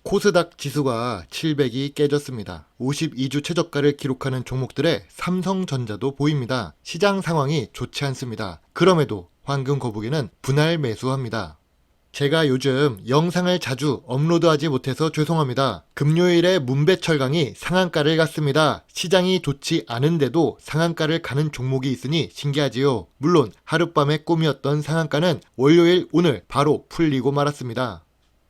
코스닥 지수가 700이 깨졌습니다. 52주 최저가를 기록하는 종목들의 삼성전자도 보입니다. 시장 상황이 좋지 않습니다. 그럼에도 황금 거북이는 분할 매수합니다. 제가 요즘 영상을 자주 업로드하지 못해서 죄송합니다. 금요일에 문배철강이 상한가를 갔습니다. 시장이 좋지 않은데도 상한가를 가는 종목이 있으니 신기하지요. 물론 하룻밤의 꿈이었던 상한가는 월요일 오늘 바로 풀리고 말았습니다.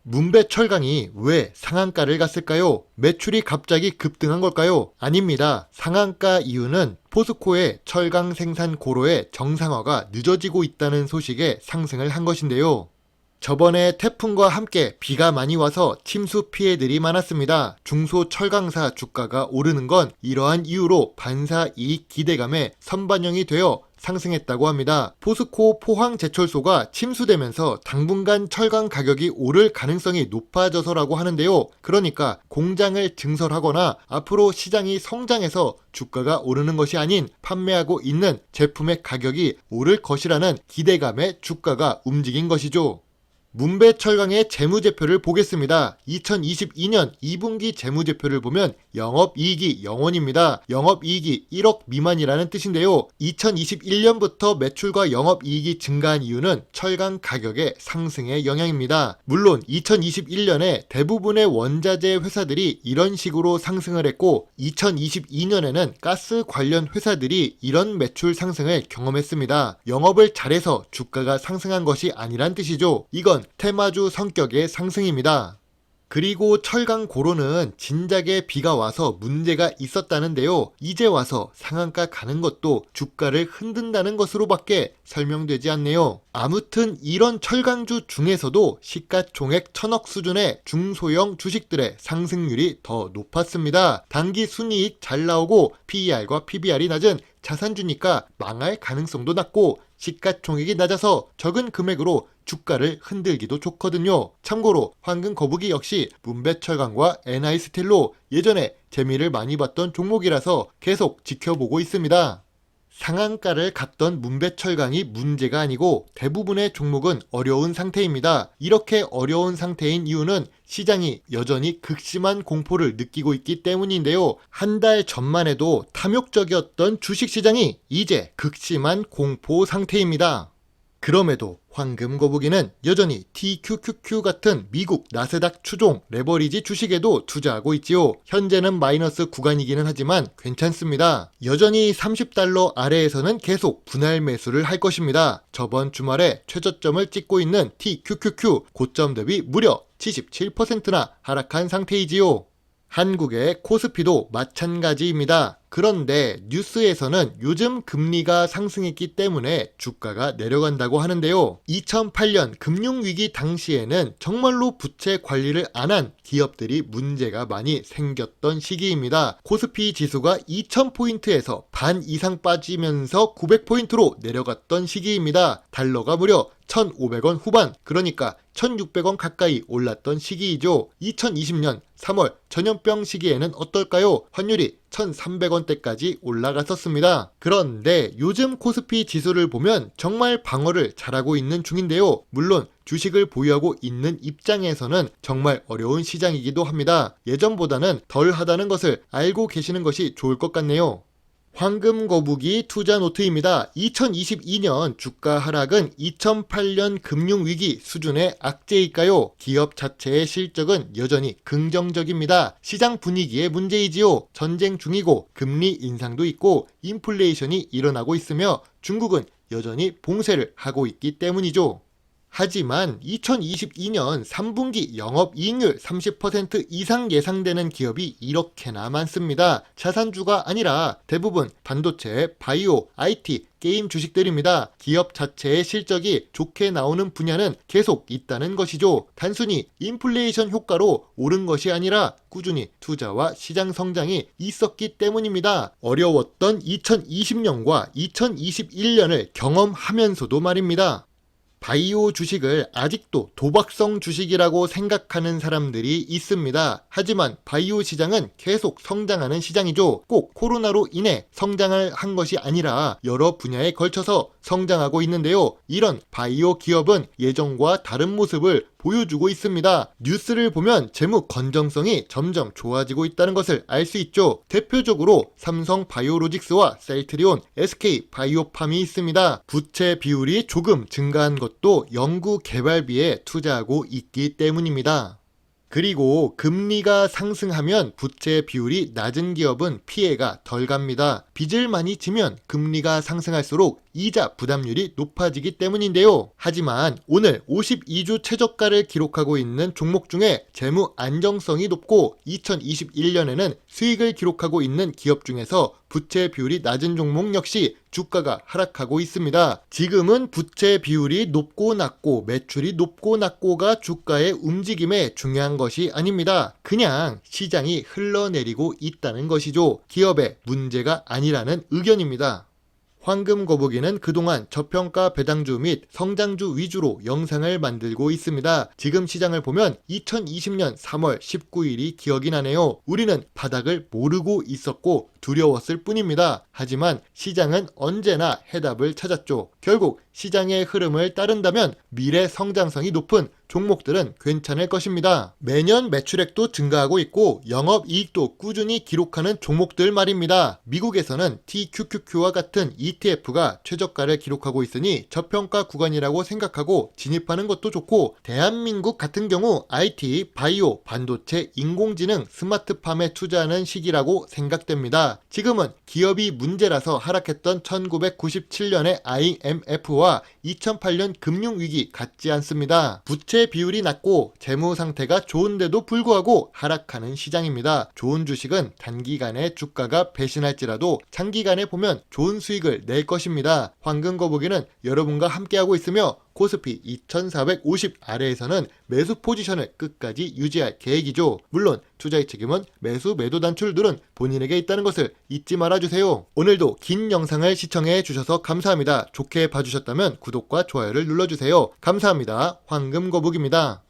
문배철강이 왜 상한가를 갔을까요? 매출이 갑자기 급등한 걸까요? 아닙니다. 상한가 이유는 포스코의 철강 생산 고로의 정상화가 늦어지고 있다는 소식에 상승을 한 것인데요. 저번에 태풍과 함께 비가 많이 와서 침수 피해들이 많았습니다. 중소철강사 주가가 오르는 건 이러한 이유로 반사이익 기대감에 선반영이 되어 상승했다고 합니다. 포스코 포항제철소가 침수되면서 당분간 철강 가격이 오를 가능성이 높아져서라고 하는데요. 그러니까 공장을 증설하거나 앞으로 시장이 성장해서 주가가 오르는 것이 아닌 판매하고 있는 제품의 가격이 오를 것이라는 기대감에 주가가 움직인 것이죠. 문배철강의 재무제표를 보겠습니다. 2022년 2분기 재무제표를 보면 영업이익이 0원입니다. 영업이익이 1억 미만이라는 뜻인데요. 2021년부터 매출과 영업이익이 증가한 이유는 철강 가격의 상승의 영향입니다. 물론 2021년에 대부분의 원자재 회사들이 이런 식으로 상승을 했고 2022년에는 가스 관련 회사들이 이런 매출 상승을 경험했습니다. 영업을 잘해서 주가가 상승한 것이 아니란 뜻이죠. 이건 테마주 성격의 상승입니다. 그리고 철강 고로는 진작에 비가 와서 문제가 있었다는데요. 이제 와서 상한가 가는 것도 주가를 흔든다는 것으로밖에 설명되지 않네요. 아무튼 이런 철강주 중에서도 시가총액 1000억 수준의 중소형 주식들의 상승률이 더 높았습니다. 단기 순이익 잘 나오고 PER과 PBR이 낮은 자산주니까 망할 가능성도 낮고 시가총액이 낮아서 적은 금액으로 주가를 흔들기도 좋거든요. 참고로 황금 거북이 역시 문배철강과 NI스틸로 예전에 재미를 많이 봤던 종목이라서 계속 지켜보고 있습니다. 상한가를 갔던 문배철강이 문제가 아니고 대부분의 종목은 어려운 상태입니다. 이렇게 어려운 상태인 이유는 시장이 여전히 극심한 공포를 느끼고 있기 때문인데요. 한 달 전만 해도 탐욕적이었던 주식시장이 이제 극심한 공포 상태입니다. 그럼에도 황금 거북이는 여전히 TQQQ 같은 미국 나스닥 추종 레버리지 주식에도 투자하고 있지요. 현재는 마이너스 구간이기는 하지만 괜찮습니다. 여전히 30달러 아래에서는 계속 분할 매수를 할 것입니다. 저번 주말에 최저점을 찍고 있는 TQQQ 고점 대비 무려 77%나 하락한 상태이지요. 한국의 코스피도 마찬가지입니다. 그런데 뉴스에서는 요즘 금리가 상승했기 때문에 주가가 내려간다고 하는데요. 2008년 금융위기 당시에는 정말로 부채 관리를 안 한 기업들이 문제가 많이 생겼던 시기입니다. 코스피 지수가 2000포인트에서 반 이상 빠지면서 900포인트로 내려갔던 시기입니다. 달러가 무려 1,500원 후반, 그러니까 1,600원 가까이 올랐던 시기이죠. 2020년 3월 전염병 시기에는 어떨까요? 환율이 1,300원대까지 올라갔었습니다. 그런데 요즘 코스피 지수를 보면 정말 방어를 잘하고 있는 중인데요. 물론 주식을 보유하고 있는 입장에서는 정말 어려운 시장이기도 합니다. 예전보다는 덜 하다는 것을 알고 계시는 것이 좋을 것 같네요. 황금 거북이 투자 노트입니다. 2022년 주가 하락은 2008년 금융위기 수준의 악재일까요? 기업 자체의 실적은 여전히 긍정적입니다. 시장 분위기의 문제이지요. 전쟁 중이고 금리 인상도 있고 인플레이션이 일어나고 있으며 중국은 여전히 봉쇄를 하고 있기 때문이죠. 하지만 2022년 3분기 영업이익률 30% 이상 예상되는 기업이 이렇게나 많습니다. 자산주가 아니라 대부분 반도체, 바이오, IT, 게임 주식들입니다. 기업 자체의 실적이 좋게 나오는 분야는 계속 있다는 것이죠. 단순히 인플레이션 효과로 오른 것이 아니라 꾸준히 투자와 시장 성장이 있었기 때문입니다. 어려웠던 2020년과 2021년을 경험하면서도 말입니다. 바이오 주식을 아직도 도박성 주식이라고 생각하는 사람들이 있습니다. 하지만 바이오 시장은 계속 성장하는 시장이죠. 꼭 코로나로 인해 성장을 한 것이 아니라 여러 분야에 걸쳐서 성장하고 있는데요. 이런 바이오 기업은 예전과 다른 모습을 보여주고 있습니다. 뉴스를 보면 재무 건전성이 점점 좋아지고 있다는 것을 알 수 있죠. 대표적으로 삼성 바이오로직스와 셀트리온, SK 바이오팜이 있습니다. 부채 비율이 조금 증가한 것도 연구 개발비에 투자하고 있기 때문입니다. 그리고 금리가 상승하면 부채 비율이 낮은 기업은 피해가 덜 갑니다. 빚을 많이 지면 금리가 상승할수록 이자 부담률이 높아지기 때문인데요. 하지만 오늘 52주 최저가를 기록하고 있는 종목 중에 재무 안정성이 높고 2021년에는 수익을 기록하고 있는 기업 중에서 부채 비율이 낮은 종목 역시 주가가 하락하고 있습니다. 지금은 부채 비율이 높고 낮고 매출이 높고 낮고가 주가의 움직임에 중요한 것이 아닙니다. 그냥 시장이 흘러내리고 있다는 것이죠. 기업의 문제가 아니라는 의견입니다. 황금 거북이는 그동안 저평가 배당주 및 성장주 위주로 영상을 만들고 있습니다. 지금 시장을 보면 2020년 3월 19일이 기억이 나네요. 우리는 바닥을 모르고 있었고 두려웠을 뿐입니다. 하지만 시장은 언제나 해답을 찾았죠. 결국 시장의 흐름을 따른다면 미래 성장성이 높은 종목들은 괜찮을 것입니다. 매년 매출액도 증가하고 있고 영업이익도 꾸준히 기록하는 종목들 말입니다. 미국에서는 TQQQ와 같은 ETF가 최저가를 기록하고 있으니 저평가 구간이라고 생각하고 진입하는 것도 좋고, 대한민국 같은 경우 IT, 바이오, 반도체, 인공지능, 스마트팜에 투자하는 시기라고 생각됩니다. 지금은 기업이 문제라서 하락했던 1997년의 IMF와 2008년 금융위기 같지 않습니다. 부채 비율이 낮고 재무 상태가 좋은데도 불구하고 하락하는 시장입니다. 좋은 주식은 단기간에 주가가 배신할지라도 장기간에 보면 좋은 수익을 낼 것입니다. 황금 거북이는 여러분과 함께하고 있으며 코스피 2450 아래에서는 매수 포지션을 끝까지 유지할 계획이죠. 물론 투자의 책임은 매수 매도 단출들은 본인에게 있다는 것을 잊지 말아주세요. 오늘도 긴 영상을 시청해 주셔서 감사합니다. 좋게 봐주셨다면 구독과 좋아요를 눌러주세요. 감사합니다. 황금 거북입니다.